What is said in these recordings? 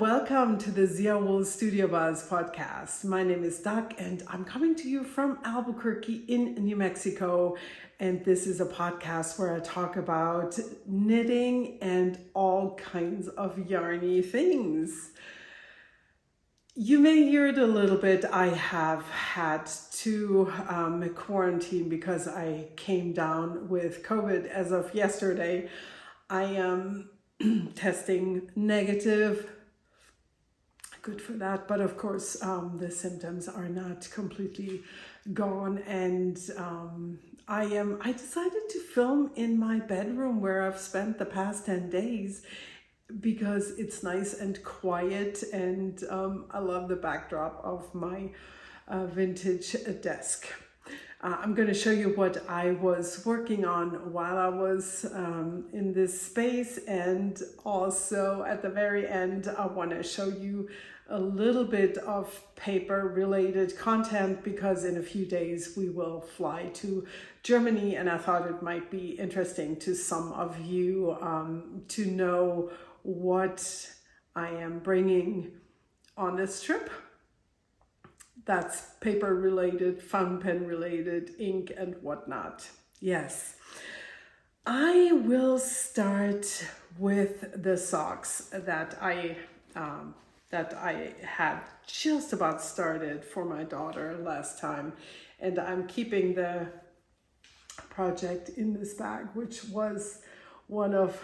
welcome to the Zia Wool Studio Buzz podcast. My name is Doug and I'm coming to you from Albuquerque in New Mexico. And this is a podcast where I talk about knitting and all kinds of yarny things. You may hear it a little bit. I have had to quarantine because I came down with COVID as of yesterday. I am testing negative. Good for that, but of course the symptoms are not completely gone, and I decided to film in my bedroom where I've spent the past 10 days because it's nice and quiet, and I love the backdrop of my vintage desk. I'm going to show you what I was working on while I was in this space, and also at the very end I want to show you a little bit of paper related content because in a few days we will fly to Germany, and I thought it might be interesting to some of you to know what I am bringing on this trip. That's paper related, fountain pen related, ink and whatnot. Yes. I will start with the socks that I had just about started for my daughter last time. And I'm keeping the project in this bag, which was one of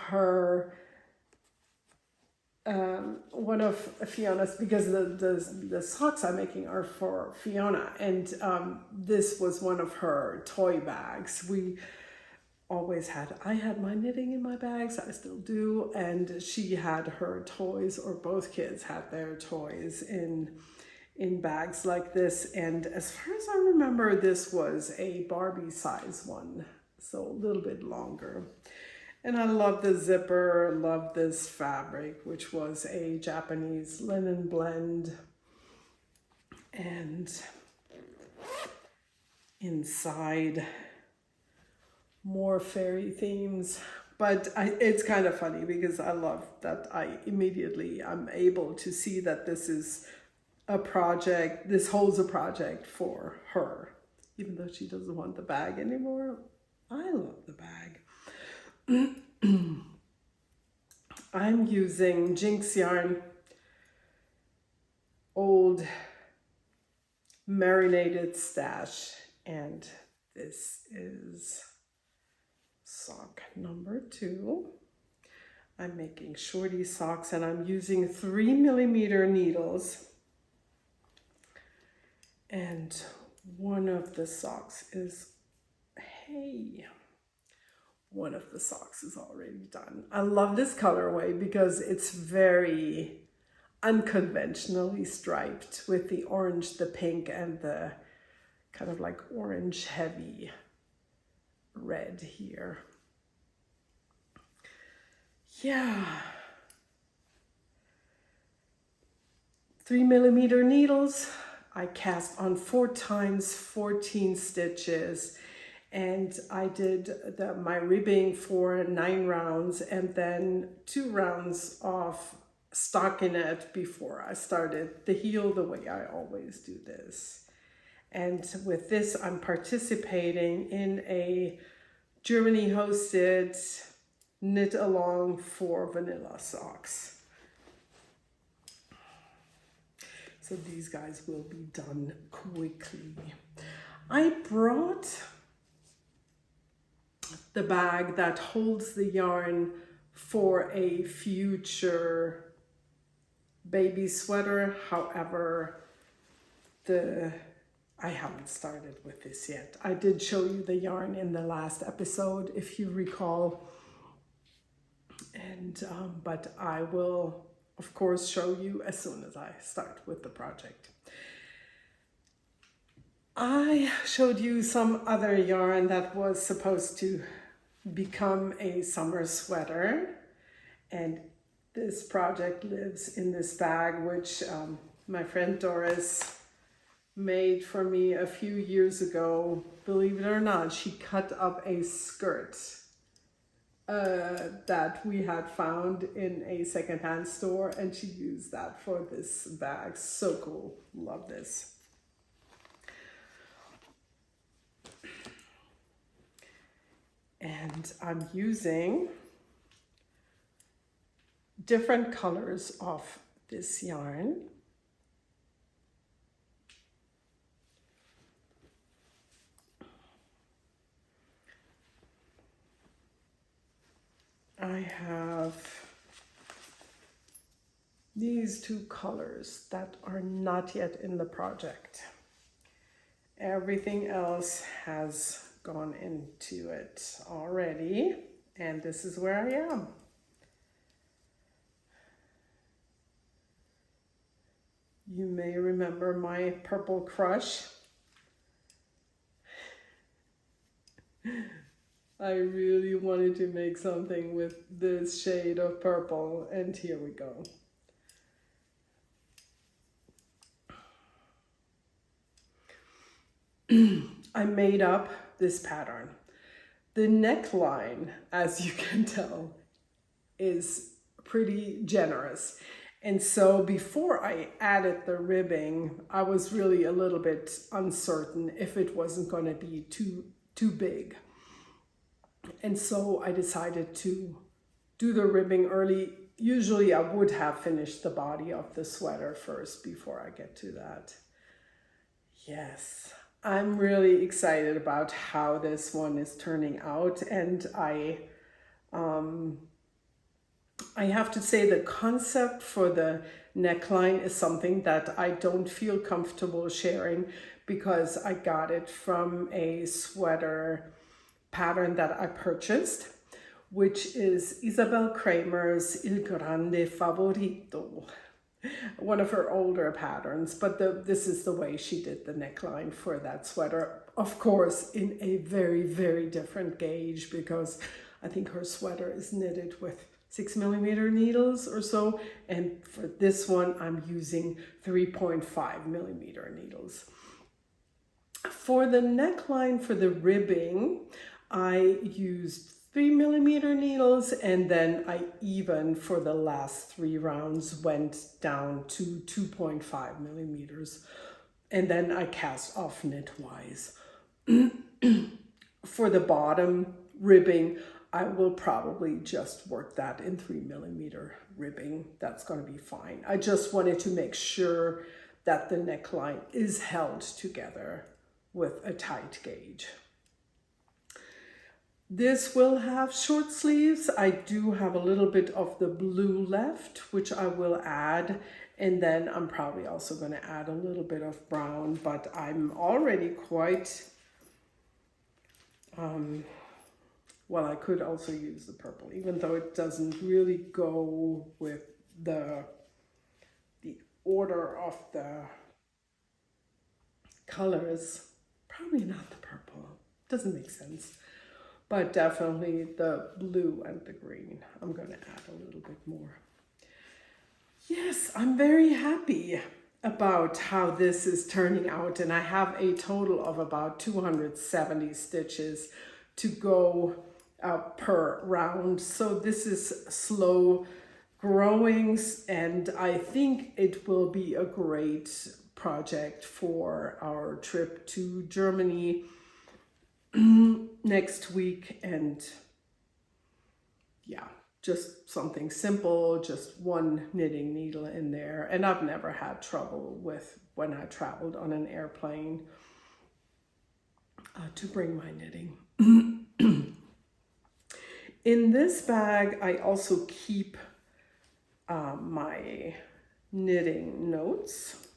Fiona's, because the socks I'm making are for Fiona, and this was one of her toy bags. I had my knitting in my bags, I still do, and she had her toys, or both kids had their toys in bags like this. And as far as I remember, this was a Barbie size one, so a little bit longer. And I love the zipper, love this fabric, which was a Japanese linen blend. And inside, more fairy themes. But it's kind of funny because I love that I'm able to see that this is a project, this holds a project for her. Even though she doesn't want the bag anymore, I love the bag. I'm using Jinx yarn, old marinated stash, and this is sock number 2. I'm making shorty socks and I'm using 3mm needles, and one of the socks is one of the socks is already done. I love this colorway because it's very unconventionally striped with the orange, the pink, and the kind of like orange heavy red here. Yeah. 3mm needles. I cast on 4 times 14 stitches. And I did my ribbing for 9 rounds and then 2 rounds of stockinette before I started the heel, the way I always do this. And with this, I'm participating in a Germany hosted knit along for vanilla socks. So these guys will be done quickly. I brought the bag that holds the yarn for a future baby sweater. However, I haven't started with this yet. I did show you the yarn in the last episode, if you recall. And but I will, of course, show you as soon as I start with the project. I showed you some other yarn that was supposed to become a summer sweater, and this project lives in this bag, which my friend Doris made for me a few years ago. Believe it or not, she cut up a skirt that we had found in a secondhand store, and she used that for this bag. So cool. Love this. And I'm using different colors of this yarn. I have these two colors that are not yet in the project. Everything else has gone into it already, and this is where I am. You may remember my purple crush. I really wanted to make something with this shade of purple, and here we go. I made up this pattern. The neckline, as you can tell, is pretty generous. And so before I added the ribbing, I was really a little bit uncertain if it wasn't going to be too big. And so I decided to do the ribbing early. Usually I would have finished the body of the sweater first before I get to that. Yes, I'm really excited about how this one is turning out, and I have to say the concept for the neckline is something that I don't feel comfortable sharing because I got it from a sweater pattern that I purchased, which is Isabel Kramer's Il Grande Favorito, one of her older patterns, but this is the way she did the neckline for that sweater. Of course, in a very, very different gauge, because I think her sweater is knitted with 6mm needles or so, and for this one I'm using 3.5mm needles. For the neckline, for the ribbing, I used 3mm needles, and then I even for the last 3 rounds went down to 2.5mm, and then I cast off knitwise. For the bottom ribbing, I will probably just work that in 3mm ribbing. That's going to be fine. I just wanted to make sure that the neckline is held together with a tight gauge. This will have short sleeves. I do have a little bit of the blue left, which I will add. And then I'm probably also going to add a little bit of brown, but I'm already quite, well, I could also use the purple, even though it doesn't really go with the order of the colors. Probably not the purple. Doesn't make sense. But definitely the blue and the green. I'm going to add a little bit more. Yes, I'm very happy about how this is turning out, and I have a total of about 270 stitches to go per round. So this is slow growing, and I think it will be a great project for our trip to Germany next week. And yeah, just something simple, just one knitting needle in there. And I've never had trouble with when I traveled on an airplane to bring my knitting. In this bag, I also keep my knitting notes,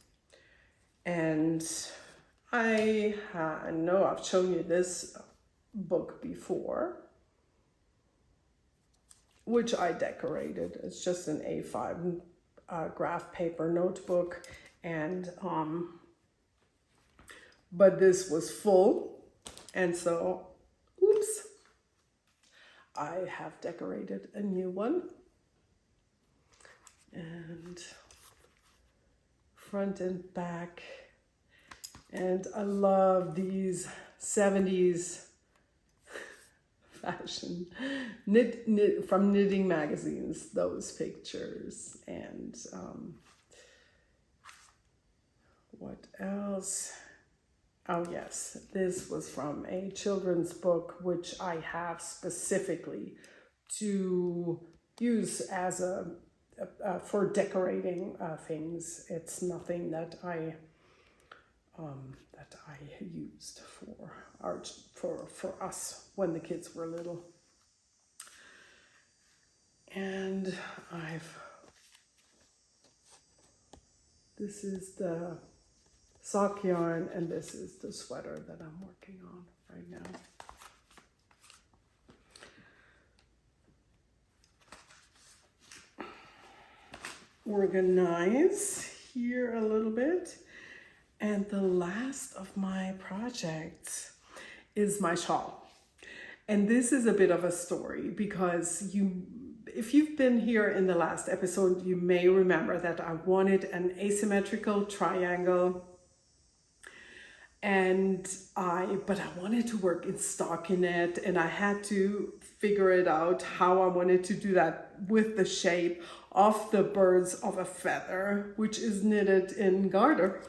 and I know I've shown you this book before, which I decorated. It's just an A5 graph paper notebook, and but this was full, and so oops, I have decorated a new one. And front and back. And I love these 70s fashion. Knit from knitting magazines, those pictures. And what else? Oh yes, this was from a children's book, which I have specifically to use as for decorating things. It's nothing that I used for art for us when the kids were little. And this is the sock yarn, and this is the sweater that I'm working on right now. Organize here a little bit. And the last of my projects is my shawl. And this is a bit of a story because if you've been here in the last episode, you may remember that I wanted an asymmetrical triangle. But I wanted to work in stockinette, and I had to figure it out how I wanted to do that with the shape of the birds of a feather, which is knitted in garter.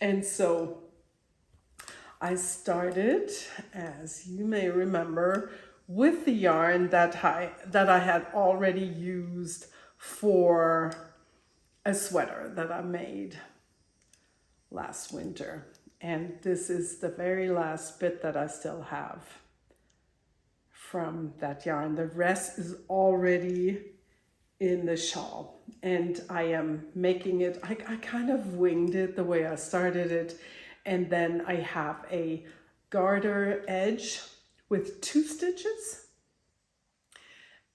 And so I started, as you may remember, with the yarn that I had already used for a sweater that I made last winter. And this is the very last bit that I still have from that yarn. The rest is already in the shawl, and I am making it, I kind of winged it the way I started it. And then I have a garter edge with 2 stitches,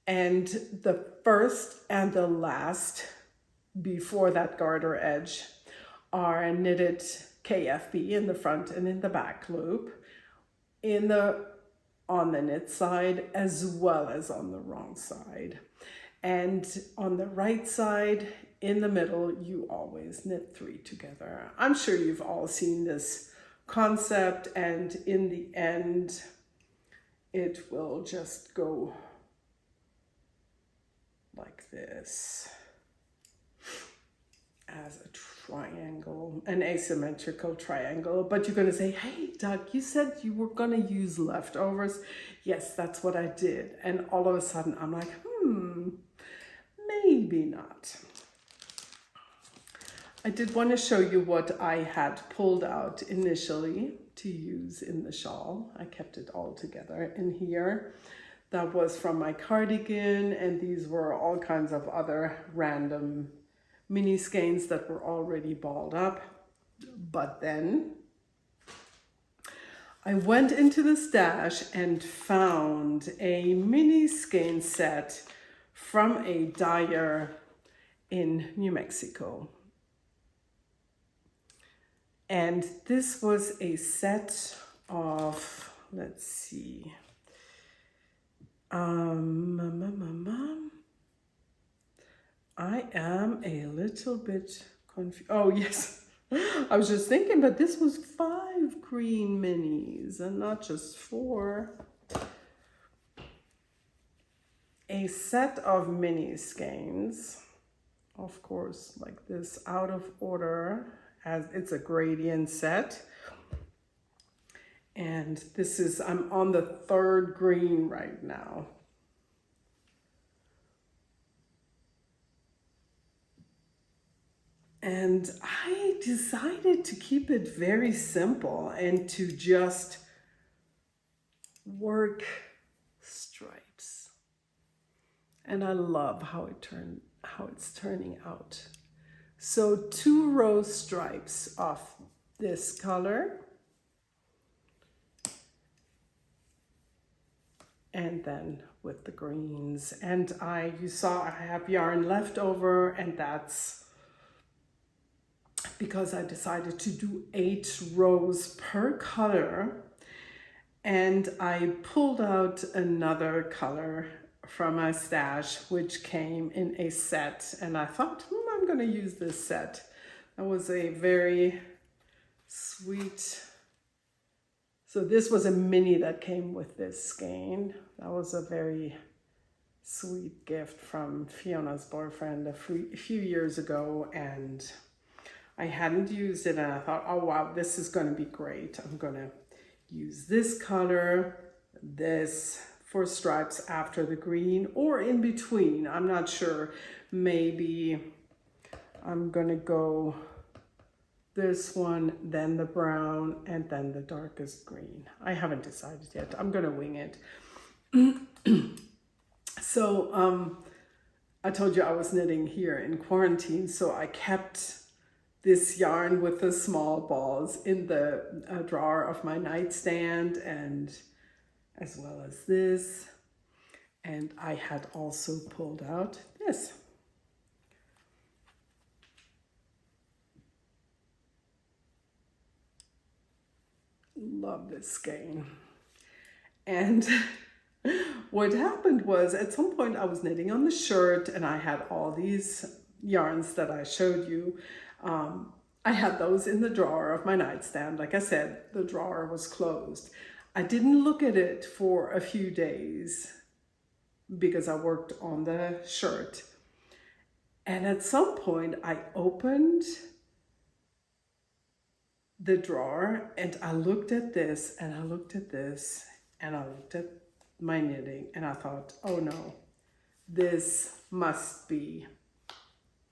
and the first and the last before that garter edge are knitted KFB in the front and in the back loop, on the knit side as well as on the wrong side. And on the right side, in the middle, you always knit 3 together. I'm sure you've all seen this concept, and in the end, it will just go like this as a triangle, an asymmetrical triangle. But you're going to say, hey, Doug, you said you were going to use leftovers. Yes, that's what I did. And all of a sudden, I'm like, maybe not. I did want to show you what I had pulled out initially to use in the shawl. I kept it all together in here. That was from my cardigan, and these were all kinds of other random mini skeins that were already balled up. But then I went into the stash and found a mini skein set from a dyer in New Mexico. And this was a set of, let's see, I am a little bit confused. Oh, yes. I was just thinking, but this was 5 green minis and not just 4. A set of mini skeins, of course, like this, out of order, as it's a gradient set. And this is, I'm on the 3rd green right now. And I decided to keep it very simple and to just work stripes. And I love how it's turning out. So 2 row stripes of this color. And then with the greens. And you saw I have yarn left over, and that's because I decided to do 8 rows per color. And I pulled out another color from my stash, which came in a set. And I thought, I'm going to use this set. That was a very sweet So this was a mini that came with this skein. That was a very sweet gift from Fiona's boyfriend a few years ago, and I hadn't used it, and I thought, oh wow, this is going to be great. I'm going to use this color, this for stripes after the green or in between. I'm not sure. Maybe I'm going to go this one, then the brown, and then the darkest green. I haven't decided yet. I'm going to wing it. So I told you I was knitting here in quarantine, so I kept this yarn with the small balls in the drawer of my nightstand, and as well as this. And I had also pulled out this. Love this skein. And what happened was at some point I was knitting on the shirt, and I had all these yarns that I showed you. I had those in the drawer of my nightstand. Like I said, the drawer was closed. I didn't look at it for a few days because I worked on the shirt. And at some point I opened the drawer and I looked at this and I looked at this and I looked at my knitting and I thought, oh no, this must be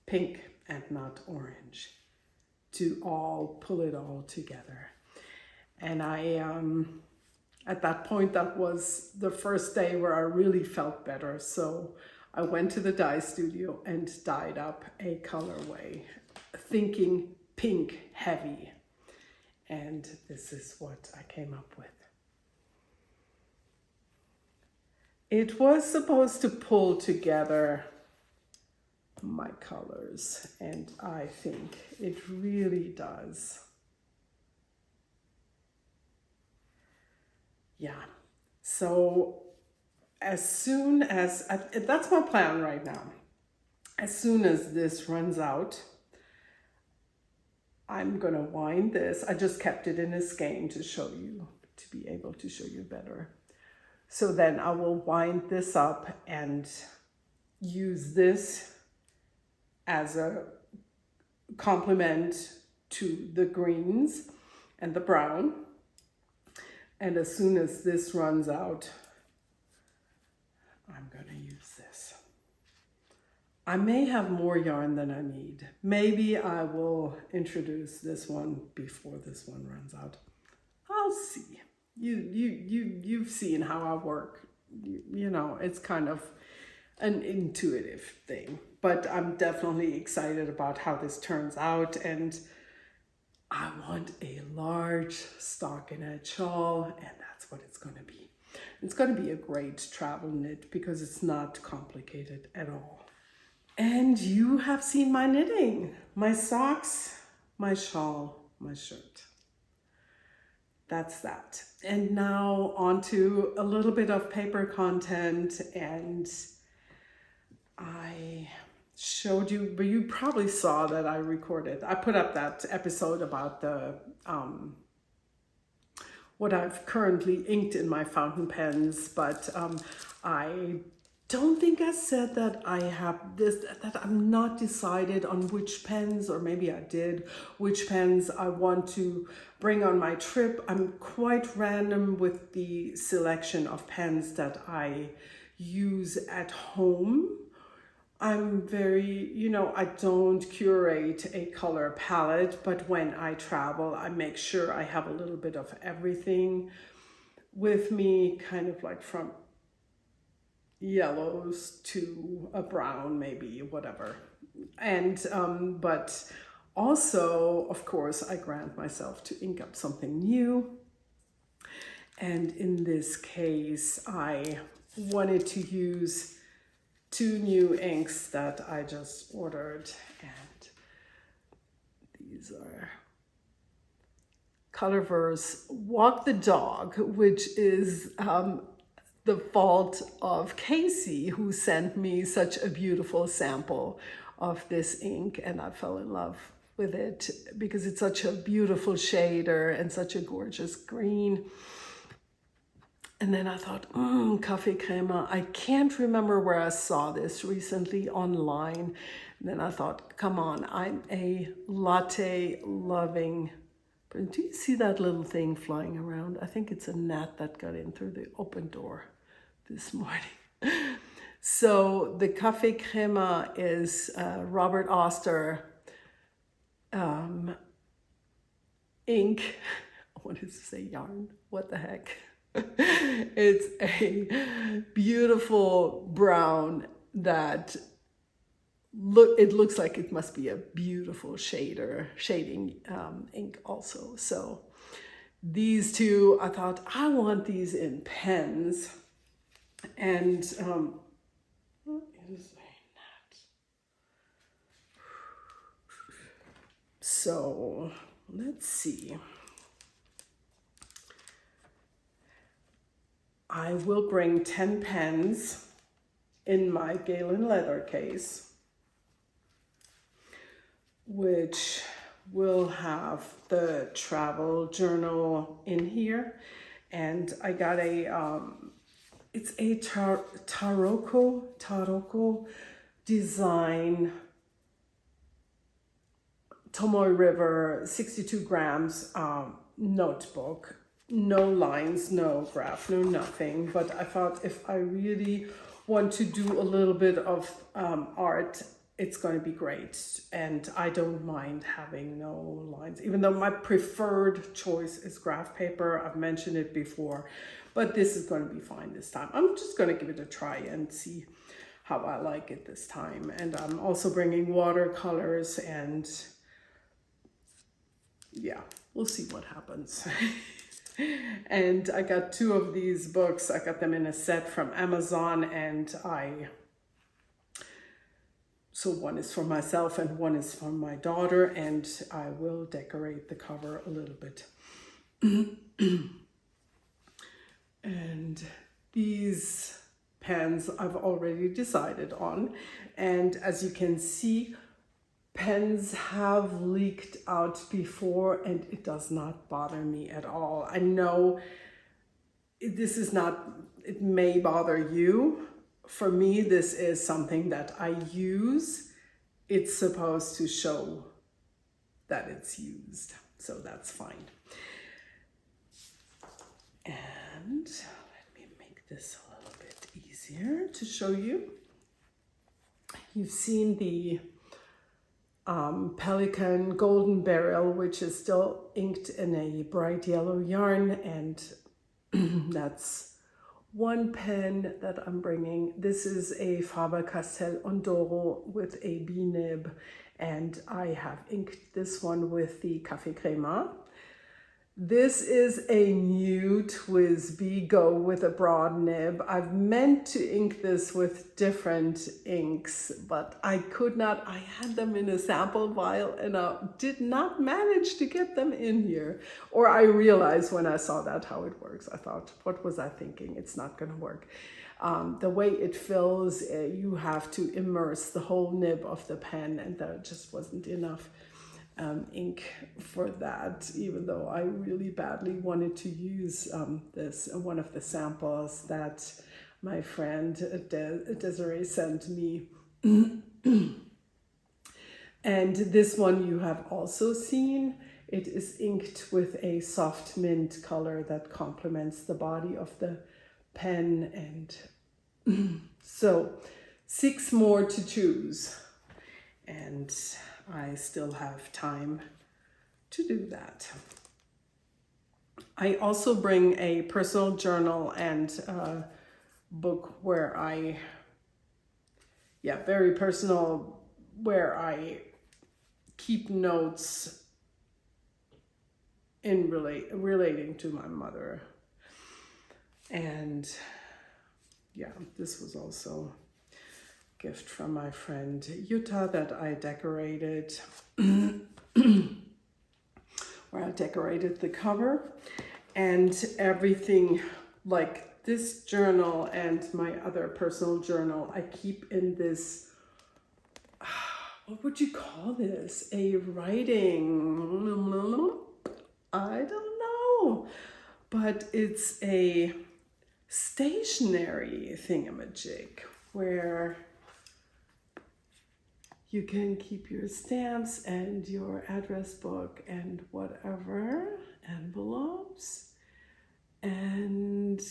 pink and not orange to all pull it all together. And I at that point, that was the first day where I really felt better. So I went to the dye studio and dyed up a colorway, thinking pink heavy. And this is what I came up with. It was supposed to pull together my colors, and I think it really does. Yeah, so as soon as, that's my plan right now. As soon as this runs out, I'm gonna wind this. I just kept it in a skein to show you, to be able to show you better. So then I will wind this up and use this as a complement to the greens and the brown. And as soon as this runs out, I'm gonna use this. I may have more yarn than I need. Maybe I will introduce this one before this one runs out. I'll see. You've seen how I work. You know, it's kind of an intuitive thing, but I'm definitely excited about how this turns out, and I want a large stockinette shawl, and that's what it's going to be. It's going to be a great travel knit because it's not complicated at all. And you have seen my knitting, my socks, my shawl, my shirt. That's that. And now on to a little bit of paper content, and I showed you, but you probably saw that I recorded. I put up that episode about the what I've currently inked in my fountain pens, but I don't think I said that I have this, that I'm not decided on which pens, or maybe I did, which pens I want to bring on my trip. I'm quite random with the selection of pens that I use at home. I'm very, you know, I don't curate a color palette, but when I travel, I make sure I have a little bit of everything with me, kind of like from yellows to a brown, maybe, whatever. And, but also, of course, I grant myself to ink up something new. And in this case, I wanted to use 2 new inks that I just ordered, and these are Colorverse Walk the Dog, which is the fault of Casey, who sent me such a beautiful sample of this ink, and I fell in love with it because it's such a beautiful shader and such a gorgeous green. And then I thought, Café Crema. I can't remember where I saw this recently online. And then I thought, come on, I'm a latte loving. But do you see that little thing flying around? I think it's a gnat that got in through the open door this morning. So the Café Crema is Robert Oster ink. I wanted to say yarn. What the heck? It's a beautiful brown that it looks like it must be a beautiful shading ink also. So these two, I thought I want these in pens, and it is a gnat. So let's see. I will bring 10 pens in my Galen leather case, which will have the travel journal in here. And I got it's a Taroko design Tomoe River 62 grams notebook. No lines, no graph, no nothing. But I thought if I really want to do a little bit of art, it's going to be great. And I don't mind having no lines, even though my preferred choice is graph paper. I've mentioned it before, but this is going to be fine this time. I'm just going to give it a try and see how I like it this time. And I'm also bringing watercolors, and yeah, we'll see what happens. And I got 2 of these books. I got them in a set from Amazon, and so one is for myself and one is for my daughter, and I will decorate the cover a little bit. And these pens I've already decided on, and as you can see, pens have leaked out before, and it does not bother me at all. I know this is not, it may bother you. For me, this is something that I use. It's supposed to show that it's used, so that's fine. And let me make this a little bit easier to show you. You've seen the Pelikan Golden Beryl, which is still inked in a bright yellow yarn, and that's one pen that I'm bringing. This is a Faber-Castell Ondoro with a B-nib, and I have inked this one with the Café Crema. This is a new TWSBI Go with a broad nib. I've meant to ink this with different inks, but I could not. I had them in a sample vial and I did not manage to get them in here. Or I realized when I saw that how it works. I thought, what was I thinking? It's not going to work. The way it fills, you have to immerse the whole nib of the pen, and there just wasn't enough ink for that, even though I really badly wanted to use this, one of the samples that my friend Desiree sent me. And this one you have also seen. It is inked with a soft mint color that complements the body of the pen, and so 6 more to choose, and I still have time to do that. I also bring a personal journal and a book where very personal, where I keep notes in relating to my mother. And yeah, this was also gift from my friend Jutta that I decorated, where I decorated the cover, and everything like this journal and my other personal journal I keep in this what would you call this? A writing, I don't know, but it's a stationary thingamajig where you can keep your stamps and your address book and whatever, envelopes. And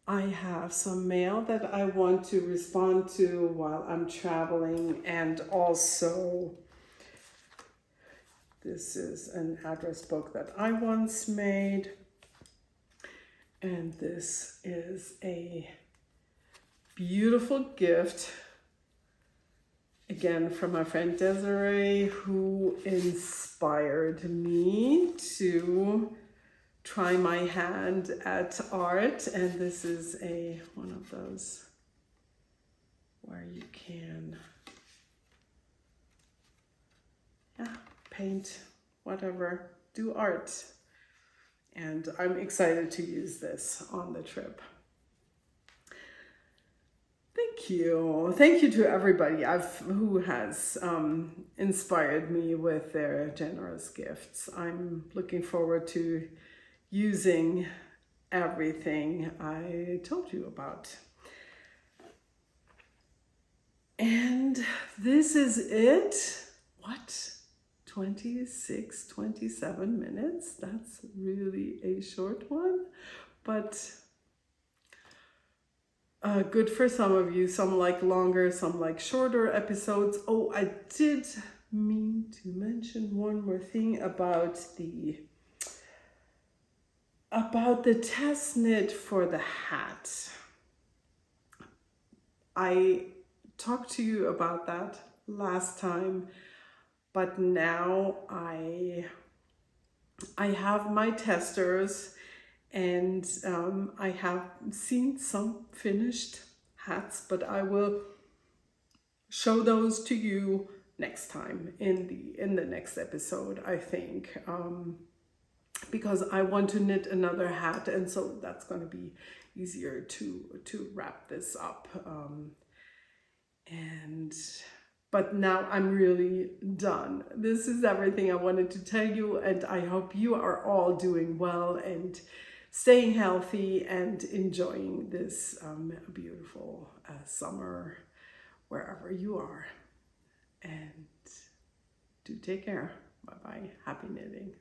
I have some mail that I want to respond to while I'm traveling, and also this is an address book that I once made, and this is a beautiful gift, again from my friend Desiree, who inspired me to try my hand at art. And this is one of those where you can paint, whatever, do art. And I'm excited to use this on the trip. Thank you. Thank you to everybody who has inspired me with their generous gifts. I'm looking forward to using everything I told you about. And this is it. What? 26, 27 minutes? That's really a short one, but good for some of you. Some like longer, some like shorter episodes. Oh, I did mean to mention one more thing about the test knit for the hat. I talked to you about that last time, but now I have my testers, and I have seen some finished hats, but I will show those to you next time in the next episode, I think. Because I want to knit another hat, and so that's going to be easier to wrap this up. But now I'm really done. This is everything I wanted to tell you, and I hope you are all doing well and staying healthy and enjoying this beautiful summer wherever you are. And do take care. Bye-bye. Happy knitting.